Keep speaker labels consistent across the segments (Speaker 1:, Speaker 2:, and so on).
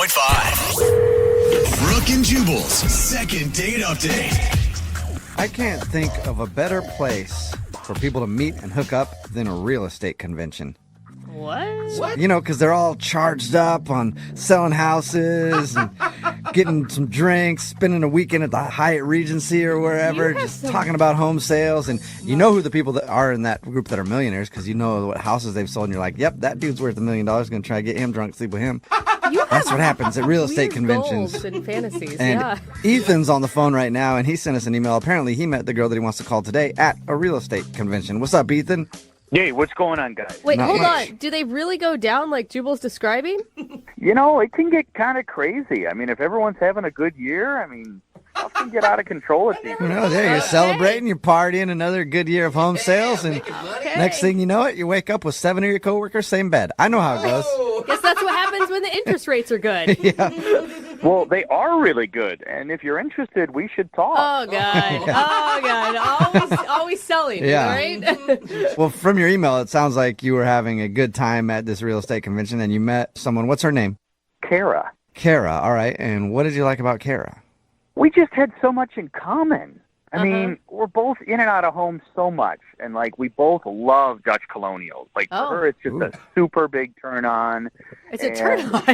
Speaker 1: 101.5. Brooke and Jubal's second date update.
Speaker 2: I can't think of a better place for people to meet and hook up than a real estate convention.
Speaker 3: What?
Speaker 2: You know, because they're all charged up on selling houses and getting some drinks, spending a weekend at the Hyatt Regency or wherever, just talking about home sales. And you know who the people that are in that group that are millionaires because you know what houses they've sold. And you're like, yep, that dude's worth $1 million. Going to try to get him drunk, sleep with him. That's what happens at real estate conventions.
Speaker 3: Goals and fantasies,
Speaker 2: And
Speaker 3: yeah.
Speaker 2: Ethan's on the phone right now, and he sent us an email. Apparently, he met the girl that he wants to call today at a real estate convention. What's up, Ethan?
Speaker 4: Hey, what's going on, guys?
Speaker 3: Wait,
Speaker 2: Not
Speaker 3: hold
Speaker 2: much.
Speaker 3: on. Do they really go down like Jubal's describing?
Speaker 4: You know, it can get kind of crazy. I mean, if everyone's having a good year, I mean, stuff can get out of control at these.
Speaker 2: You know, there you're celebrating, you're partying, another good year of home sales, and next thing you know it, you wake up with 7 of your coworkers, same bed. I know how it goes.
Speaker 3: Guess that's what happens when the interest rates are good.
Speaker 4: Well, they are really good, and if you're interested, we should talk.
Speaker 3: Oh, God. Oh, God. Always selling,
Speaker 2: Yeah.
Speaker 3: right?
Speaker 2: Well, from your email, it sounds like you were having a good time at this real estate convention, and you met someone. What's her name?
Speaker 4: Kara,
Speaker 2: Kara. All right. And what did you like about Kara?
Speaker 4: we just had so much in common. I mean, we're both in and out of home so much, and, like, we both love Dutch colonials. Like, for her, it's just a super big turn-on.
Speaker 3: It's a turn-on.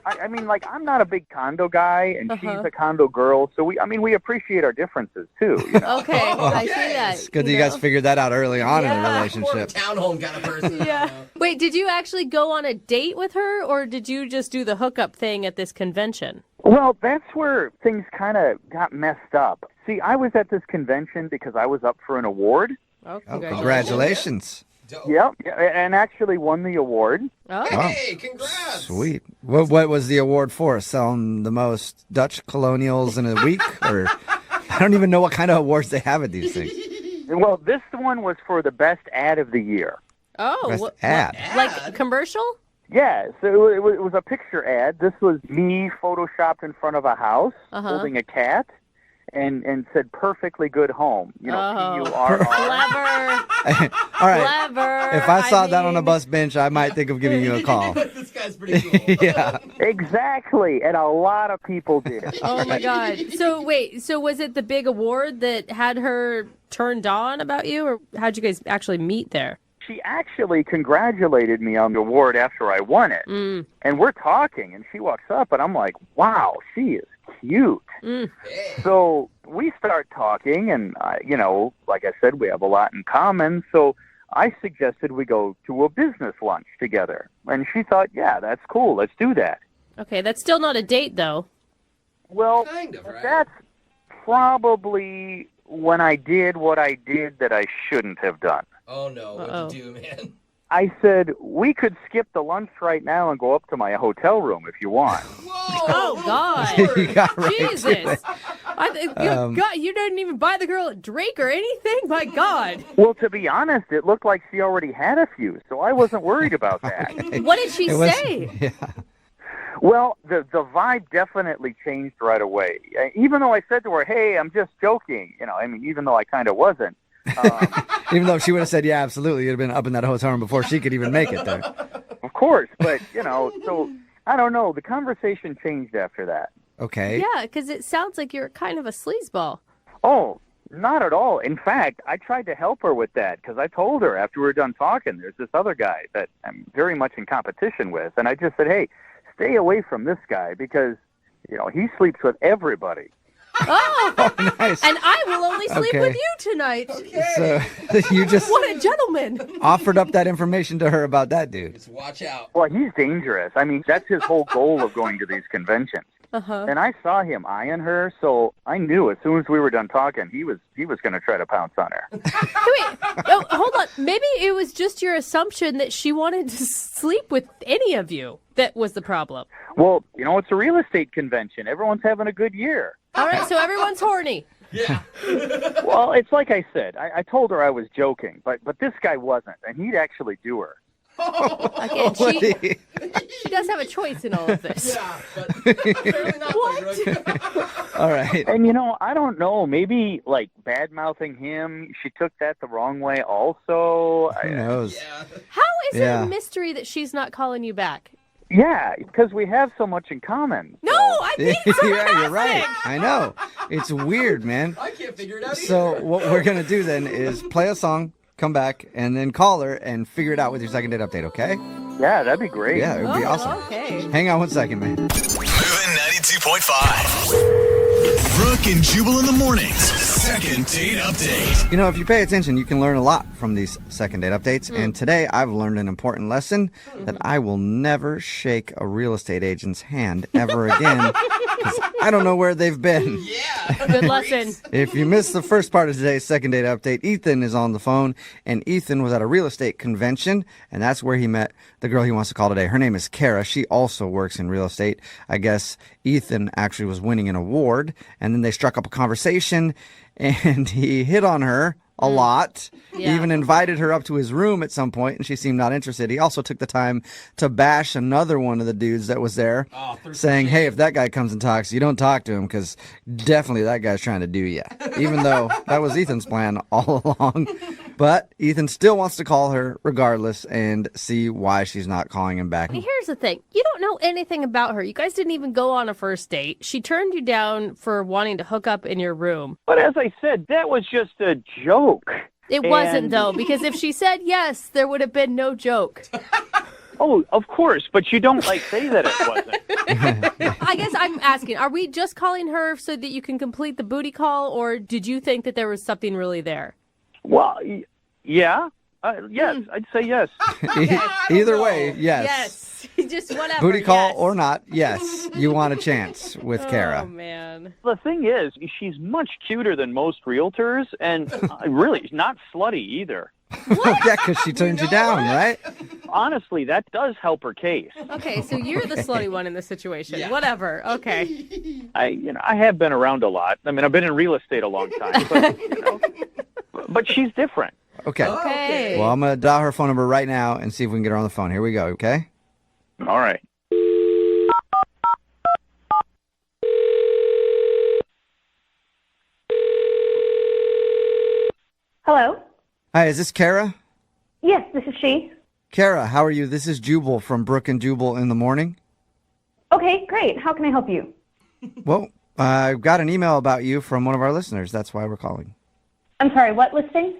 Speaker 4: I mean, like, I'm not a big condo guy, and she's a condo girl, so we appreciate our differences, too, you know?
Speaker 3: Okay, I see that.
Speaker 2: It's good that you guys figured that out early on in the relationship.
Speaker 5: Townhome kind of person.
Speaker 3: Yeah. Wait, did you actually go on a date with her, or did you just do the hookup thing at this convention?
Speaker 4: Well, that's where things kind of got messed up. See, I was at this convention because I was up for an award.
Speaker 3: Oh,
Speaker 2: Congratulations.
Speaker 4: Yep, and actually won the award.
Speaker 3: Oh.
Speaker 5: Hey, congrats.
Speaker 2: Sweet. What was the award for? Selling the most Dutch colonials in a week? Or I don't even know what kind of awards they have at these things.
Speaker 4: Well, this one was for the best ad of the year.
Speaker 3: Oh,
Speaker 2: Best
Speaker 3: what,
Speaker 2: ad.
Speaker 3: like commercial?
Speaker 4: Yeah, so it was a picture ad. This was me photoshopped in front of a house holding a cat and said perfectly good home. You know, P-U-R-R.
Speaker 3: Clever.
Speaker 2: All right.
Speaker 3: Clever.
Speaker 2: If I saw that on a bus bench, I might think of giving you a call.
Speaker 5: This guy's pretty cool.
Speaker 2: Yeah.
Speaker 4: Exactly, and a lot of people did.
Speaker 3: Oh, my God. So, wait, so was it the big award that had her turned on about you, or how'd you guys actually meet there?
Speaker 4: She actually congratulated me on the award after I won it. And we're talking, and she walks up, and I'm like, wow, she is cute. So we start talking, and, you know, like I said, we have a lot in common. So I suggested we go to a business lunch together. And she thought, yeah, that's cool. Let's do that.
Speaker 3: Okay, that's still not a date, though.
Speaker 4: Well,
Speaker 5: Kind of, right?
Speaker 4: that's probably when I did what I did that I shouldn't have done.
Speaker 5: Oh, no. What'd you do, man?
Speaker 4: I said, we could skip the lunch right now and go up to my hotel room if you want.
Speaker 5: Whoa.
Speaker 3: Oh, God.
Speaker 2: You got right to
Speaker 3: Jesus.
Speaker 2: it.
Speaker 3: God, you didn't even buy the girl a drink or anything? My God.
Speaker 4: Well, to be honest, it looked like she already had a few, so I wasn't worried about that.
Speaker 3: What did she
Speaker 2: It was-
Speaker 3: say?
Speaker 2: Yeah.
Speaker 4: Well, the vibe definitely changed right away. Even though I said to her, hey, I'm just joking, you know, I mean, even though I kind of wasn't.
Speaker 2: Even though if she would have said, yeah, absolutely, you'd have been up in that hotel room before she could even make it there.
Speaker 4: Of course, but, you know, so, I don't know, the conversation changed after that.
Speaker 2: Okay.
Speaker 3: Yeah, because it sounds like you're kind of a sleazeball.
Speaker 4: Oh, not at all. In fact, I tried to help her with that because I told her after we were done talking, there's this other guy that I'm very much in competition with. And I just said, hey, stay away from this guy because, you know, he sleeps with everybody.
Speaker 3: Oh,
Speaker 2: Nice.
Speaker 3: and I will only sleep
Speaker 2: Okay.
Speaker 3: with you tonight.
Speaker 2: So you just
Speaker 3: What a gentleman.
Speaker 2: offered up that information to her about that dude.
Speaker 5: Just watch out.
Speaker 4: Well, he's dangerous. I mean, that's his whole goal of going to these conventions. And I saw him eyeing her, so I knew as soon as we were done talking, he was going to try to pounce on her.
Speaker 3: Wait, oh, hold on. Maybe it was just your assumption that she wanted to sleep with any of you that was the problem.
Speaker 4: Well, you know, it's a real estate convention. Everyone's having a good year.
Speaker 3: All right, so everyone's horny.
Speaker 5: Yeah.
Speaker 4: Well, it's like I said. I told her I was joking, but this guy wasn't, and he'd actually do her.
Speaker 3: Again, she does have a choice in all of this.
Speaker 5: Yeah, but apparently not. What?
Speaker 2: All right.
Speaker 4: And, you know, I don't know. Maybe, like, bad-mouthing him, she took that the wrong way also.
Speaker 2: Who knows?
Speaker 5: Yeah.
Speaker 3: How is it
Speaker 2: Yeah.
Speaker 3: a mystery that she's not calling you back?
Speaker 4: Yeah, because we have so much in common.
Speaker 3: No, I think it's
Speaker 2: Yeah, you're right. I know. It's weird, man.
Speaker 5: I can't figure it out
Speaker 2: So what we're going to do then is play a song, come back, and then call her and figure it out with your second date update, okay?
Speaker 4: Yeah, that'd be great.
Speaker 2: Yeah, it would be awesome.
Speaker 3: Okay.
Speaker 2: Hang on one second, man.
Speaker 1: Moving 92.5. Brooke and Jubal in the mornings. Second date update.
Speaker 2: You know, if you pay attention, you can learn a lot from these second date updates. And today I've learned an important lesson that I will never shake a real estate agent's hand ever again because I don't know where they've been.
Speaker 3: Good lesson.
Speaker 2: If you missed the first part of today's second date update, Ethan is on the phone, and Ethan was at a real estate convention, and that's where he met the girl he wants to call today. Her name is Kara. She also works in real estate. I guess Ethan actually was winning an award, and then they struck up a conversation, and he hit on her a lot.
Speaker 3: Yeah.
Speaker 2: Even invited her up to his room at some point, and she seemed not interested. He also took the time to bash another one of the dudes that was there, saying, hey, if that guy comes and talks, you don't talk to him because definitely that guy's trying to do you. Even though that was Ethan's plan all along. But Ethan still wants to call her regardless and see why she's not calling him back.
Speaker 3: Here's the thing. You don't know anything about her. You guys didn't even go on a first date. She turned you down for wanting to hook up in your room.
Speaker 4: But as I said, that was just a joke.
Speaker 3: It wasn't,
Speaker 4: And-
Speaker 3: though, because if she said yes, there would have been no joke.
Speaker 4: Oh, of course, but you don't say that it wasn't.
Speaker 3: I guess I'm asking, are we just calling her so that you can complete the booty call, or did you think that there was something really there?
Speaker 4: Well, yeah. Yes, I'd say yes.
Speaker 2: Either way, yes.
Speaker 3: Yes. Just whatever.
Speaker 2: Booty call
Speaker 3: yes.
Speaker 2: or not, yes. You want a chance with
Speaker 3: Oh,
Speaker 2: Kara.
Speaker 3: man.
Speaker 4: The thing is, she's much cuter than most realtors, and really not slutty either.
Speaker 2: Yeah, because she turned you down, right?
Speaker 4: Honestly, that does help her case.
Speaker 3: Okay, so you're the slutty one in this situation. Whatever. Okay.
Speaker 4: I have been around a lot. I mean, I've been in real estate a long time, but she's different.
Speaker 2: Okay.
Speaker 3: Okay.
Speaker 2: Well, I'm going to dial her phone number right now and see if we can get her on the phone. Here we go, okay?
Speaker 4: All right.
Speaker 6: Hello?
Speaker 2: Hi, is this Kara?
Speaker 6: Yes, this is she.
Speaker 2: Kara, how are you? This is Jubal from Brooke and Jubal in the morning.
Speaker 6: Okay, great. How can I help you?
Speaker 2: Well, I got an email about you from one of our listeners. That's why we're calling.
Speaker 6: I'm sorry, what listing?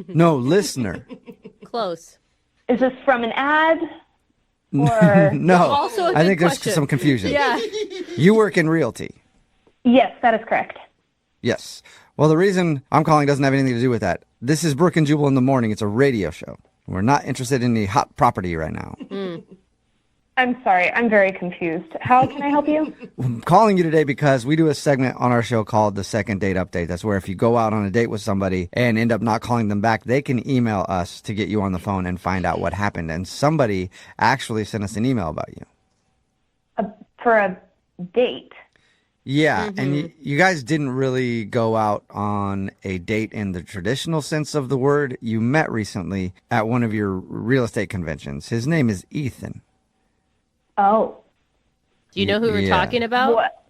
Speaker 2: No, listener.
Speaker 3: Close.
Speaker 6: Is this from an ad? Or
Speaker 2: No.
Speaker 3: Also a
Speaker 2: I
Speaker 3: good
Speaker 2: think there's
Speaker 3: question.
Speaker 2: some confusion.
Speaker 3: Yeah.
Speaker 2: You work in realty.
Speaker 6: Yes, that is correct.
Speaker 2: Yes. Well, the reason I'm calling doesn't have anything to do with that. This is Brooke and Jubal in the morning. It's a radio show. We're not interested in the hot property right now.
Speaker 6: I'm sorry, I'm very confused. How can I help you?
Speaker 2: I'm calling you today because we do a segment on our show called the Second Date Update. That's where if you go out on a date with somebody and end up not calling them back, they can email us to get you on the phone and find out what happened. And somebody actually sent us an email about you.
Speaker 6: For a date?
Speaker 2: Yeah, and you guys didn't really go out on a date in the traditional sense of the word. You met recently at one of your real estate conventions. His name is Ethan.
Speaker 6: Oh.
Speaker 3: Do you know who we're
Speaker 2: Yeah.
Speaker 3: talking about?
Speaker 6: What?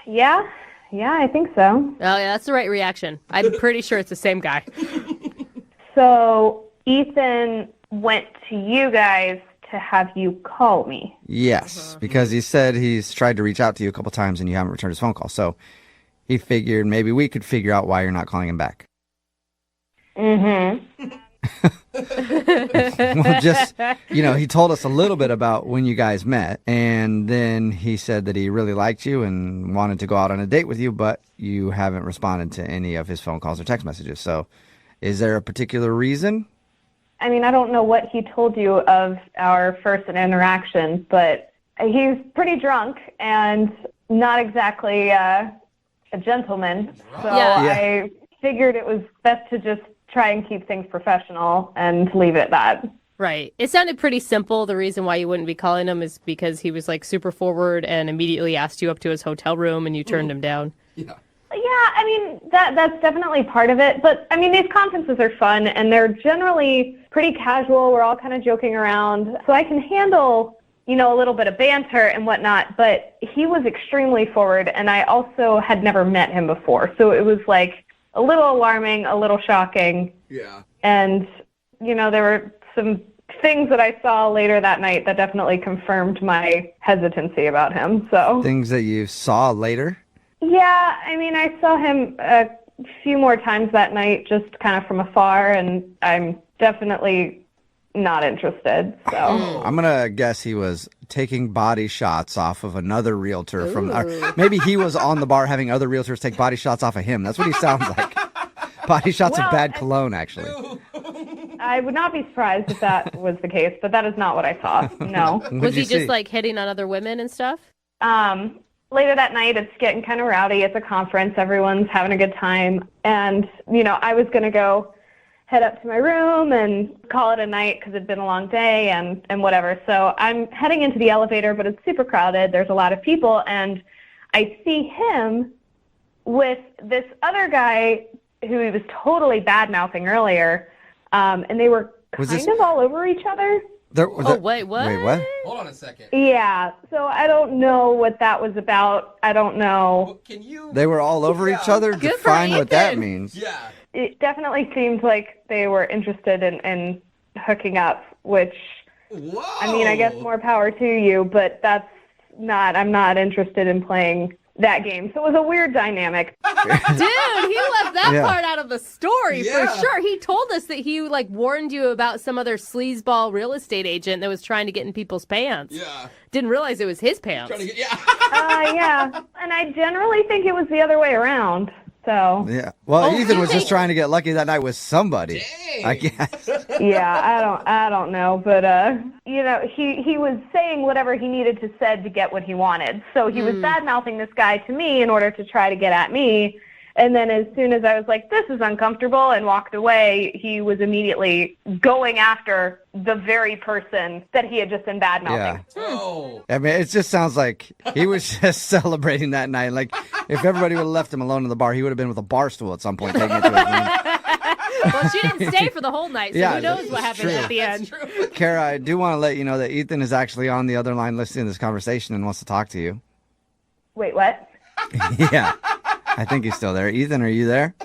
Speaker 6: Yeah, I think so.
Speaker 3: Oh, yeah, that's the right reaction. I'm pretty sure it's the same guy.
Speaker 6: So, Ethan went to you guys to have you call me.
Speaker 2: Yes, because he said he's tried to reach out to you a couple times and you haven't returned his phone call. So he figured maybe we could figure out why you're not calling him back.
Speaker 6: Mm-hmm.
Speaker 2: Well, just, he told us a little bit about when you guys met, and then he said that he really liked you and wanted to go out on a date with you, but you haven't responded to any of his phone calls or text messages. So is there a particular reason?
Speaker 6: I mean, I don't know what he told you of our first interaction, but he's pretty drunk and not exactly a gentleman. So
Speaker 3: Yeah.
Speaker 6: I figured it was best to just try and keep things professional and leave it at that.
Speaker 3: Right. It sounded pretty simple. The reason why you wouldn't be calling him is because he was super forward and immediately asked you up to his hotel room and you turned him down.
Speaker 6: Yeah, I mean, that's definitely part of it. But, I mean, these conferences are fun, and they're generally pretty casual. We're all kind of joking around. So I can handle, a little bit of banter and whatnot. But he was extremely forward, and I also had never met him before. So it was, a little alarming, a little shocking.
Speaker 5: Yeah.
Speaker 6: And, there were some things that I saw later that night that definitely confirmed my hesitancy about him. So
Speaker 2: Things that you saw later?
Speaker 6: yeah, I mean, I saw him a few more times that night, just kind of from afar, and I'm definitely not interested. So
Speaker 2: I'm going to guess he was taking body shots off of another realtor maybe he was on the bar having other realtors take body shots off of him. That's what he sounds like. Body shots of bad cologne, actually.
Speaker 6: I would not be surprised if that was the case, but that is not what I saw. No.
Speaker 3: Was he just like hitting on other women and stuff?
Speaker 6: Later that night, it's getting kind of rowdy. It's a conference. Everyone's having a good time. And, I was going to go head up to my room and call it a night because it'd been a long day and whatever. So I'm heading into the elevator, but it's super crowded. There's a lot of people. And I see him with this other guy who he was totally bad-mouthing earlier. And they were kind of all over each other.
Speaker 3: Wait, what?
Speaker 2: Wait, what?
Speaker 5: Hold on a second.
Speaker 6: Yeah, so I don't know what that was about. I don't know.
Speaker 5: Can you?
Speaker 2: They were all over each other?
Speaker 3: Good for
Speaker 2: Define what that
Speaker 3: Ethan.
Speaker 2: means.
Speaker 5: Yeah.
Speaker 6: It definitely seemed like they were interested in hooking up, which,
Speaker 5: Whoa.
Speaker 6: I mean, I guess more power to you, but I'm not interested in playing that game. So it was a weird dynamic.
Speaker 3: Dude, he left that
Speaker 2: Yeah.
Speaker 3: part out of the story
Speaker 5: Yeah.
Speaker 3: for sure. He told us that he warned you about some other sleazeball real estate agent that was trying to get in people's pants.
Speaker 5: Yeah.
Speaker 3: Didn't realize it was his pants.
Speaker 5: Trying to get, yeah.
Speaker 6: Yeah, and I generally think it was the other way around. So
Speaker 2: Yeah. Well,
Speaker 3: Oh,
Speaker 2: Ethan was
Speaker 3: you
Speaker 2: just trying to get lucky that night with somebody.
Speaker 5: Dang.
Speaker 2: I guess.
Speaker 6: yeah, I don't know, but he was saying whatever he needed to said to get what he wanted. So he was bad-mouthing this guy to me in order to try to get at me. And then as soon as I was like, this is uncomfortable, and walked away, he was immediately going after the very person that he had just been bad-mouthing.
Speaker 2: Yeah.
Speaker 5: Oh.
Speaker 2: I mean, it just sounds like he was just celebrating that night. Like, if everybody would have left him alone in the bar, he would have been with a bar stool at some point taking it to his room.
Speaker 3: Well, she didn't stay for the whole night, so
Speaker 2: Yeah,
Speaker 3: who knows what
Speaker 2: that's
Speaker 3: happened
Speaker 2: true.
Speaker 3: at the end.
Speaker 5: True.
Speaker 2: Kara, I do want to let you know that Ethan is actually on the other line listening to this conversation and wants to talk to you.
Speaker 6: Wait, what?
Speaker 2: Yeah. I think he's still there. Ethan, are you there?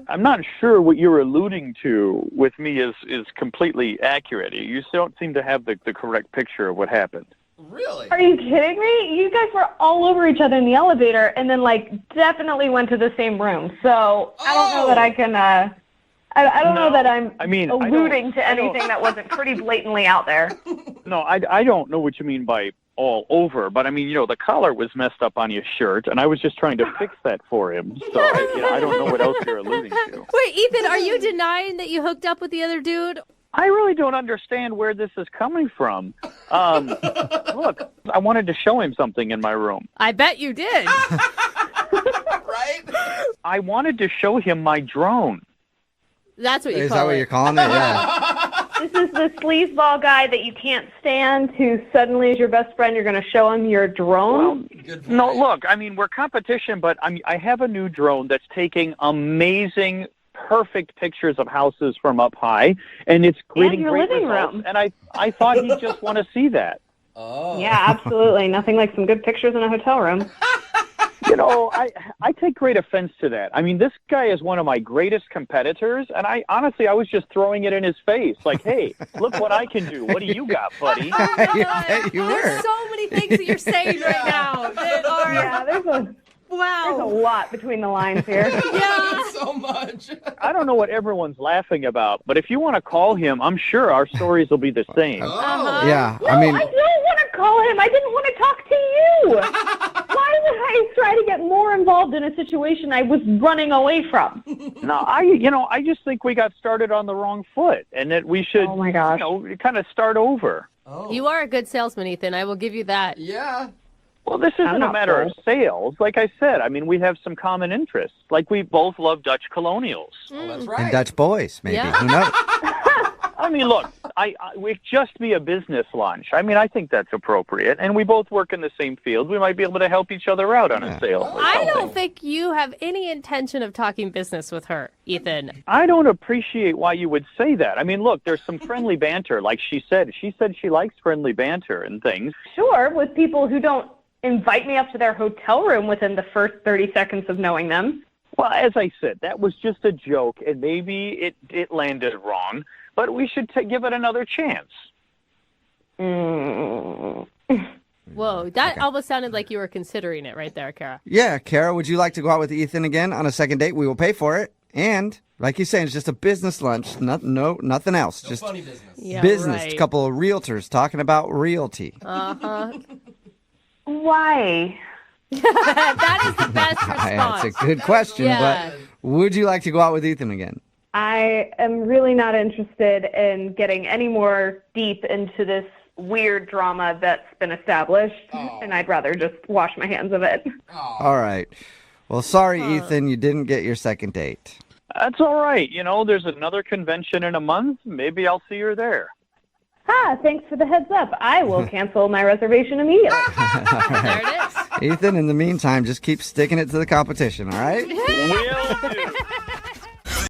Speaker 4: I'm not sure what you're alluding to with me is completely accurate. You don't seem to have the correct picture of what happened.
Speaker 5: Really?
Speaker 6: Are you kidding me? You guys were all over each other in the elevator and then, definitely went to the same room. So I don't know that I can, I don't know that I'm alluding to anything that wasn't pretty blatantly out there.
Speaker 4: No, I don't know what you mean by all over, but I mean, the collar was messed up on your shirt, and I was just trying to fix that for him. So I don't know what else you're alluding to.
Speaker 3: Wait, Ethan, are you denying that you hooked up with the other dude?
Speaker 4: I really don't understand where this is coming from. Look, I wanted to show him something in my room.
Speaker 3: I bet you did.
Speaker 5: Right?
Speaker 4: I wanted to show him my drone.
Speaker 3: That's what you
Speaker 2: Is
Speaker 3: call
Speaker 2: that what
Speaker 3: it.
Speaker 2: you're calling it? Yeah.
Speaker 6: This is the sleazeball guy that you can't stand who suddenly is your best friend. You're going to show him your drone?
Speaker 5: Good point.
Speaker 4: No, look, I mean, we're competition, but I have a new drone that's taking amazing, perfect pictures of houses from up high, and it's getting
Speaker 6: your
Speaker 4: great
Speaker 6: living
Speaker 4: results,
Speaker 6: room.
Speaker 4: and I thought he'd just want to see that.
Speaker 5: Oh.
Speaker 6: Yeah, absolutely. Nothing like some good pictures in a hotel room.
Speaker 4: I take great offense to that. I mean, this guy is one of my greatest competitors, and I was just throwing it in his face. Like, hey, look what I can do. What do you got, buddy?
Speaker 2: Yeah, you
Speaker 3: There's
Speaker 2: were.
Speaker 3: so many things that you're saying right now that are
Speaker 6: Yeah, there's a
Speaker 3: wow.
Speaker 6: lot between the lines here.
Speaker 3: Yeah.
Speaker 5: So much.
Speaker 4: I don't know what everyone's laughing about, but if you want to call him, I'm sure our stories will be the same.
Speaker 5: Oh.
Speaker 2: Yeah.
Speaker 6: No,
Speaker 2: I mean,
Speaker 6: I don't want to call him. I didn't want to talk to you. Why would I try to get more involved in a situation I was running away from?
Speaker 4: No, I just think we got started on the wrong foot, and that we should,
Speaker 6: Oh, my gosh.
Speaker 4: kind of start over.
Speaker 5: Oh.
Speaker 3: You are a good salesman, Ethan. I will give you that.
Speaker 5: Yeah.
Speaker 4: Well, this isn't a
Speaker 6: not
Speaker 4: matter of
Speaker 6: full.
Speaker 4: sales. Like I said, I mean, we have some common interests. Like we both love Dutch colonials.
Speaker 5: Oh, that's
Speaker 2: and
Speaker 5: right.
Speaker 2: Dutch boys, maybe.
Speaker 3: Yeah.
Speaker 2: Who knows?
Speaker 4: I mean, look, we just be a business lunch. I mean, I think that's appropriate. And we both work in the same field. We might be able to help each other out on a sale. or
Speaker 3: I
Speaker 4: something.
Speaker 3: don't think you have any intention of talking business with her, Ethan.
Speaker 4: I don't appreciate why you would say that. I mean, look, there's some friendly banter. Like she said she likes friendly banter and things.
Speaker 6: Sure, with people who don't invite me up to their hotel room within the first 30 seconds of knowing them.
Speaker 4: Well, as I said, that was just a joke, and maybe it landed wrong.
Speaker 7: but we should give it another chance.
Speaker 6: Mm.
Speaker 3: Whoa, that almost sounded like you were considering it right there, Kara.
Speaker 2: Yeah, Kara, would you like to go out with Ethan again on a second date? We will pay for it. And like you're saying, it's just a business lunch. Nothing else.
Speaker 5: No
Speaker 2: just
Speaker 5: funny business.
Speaker 3: Yeah,
Speaker 2: business.
Speaker 3: right.
Speaker 2: A couple of realtors talking about realty.
Speaker 6: Why?
Speaker 3: That is the best
Speaker 2: That's
Speaker 3: response.
Speaker 2: a good question,
Speaker 3: Yeah.
Speaker 2: but would you like to go out with Ethan again?
Speaker 6: I am really not interested in getting any more deep into this weird drama that's been established, and I'd rather just wash my hands of it.
Speaker 2: All right. Well, sorry, Ethan, you didn't get your second date.
Speaker 7: That's all right. There's another convention in a month. Maybe I'll see her there.
Speaker 6: Thanks for the heads up. I will cancel my reservation immediately.
Speaker 3: There it is.
Speaker 2: Ethan, in the meantime, just keep sticking it to the competition, all right?
Speaker 7: Will do.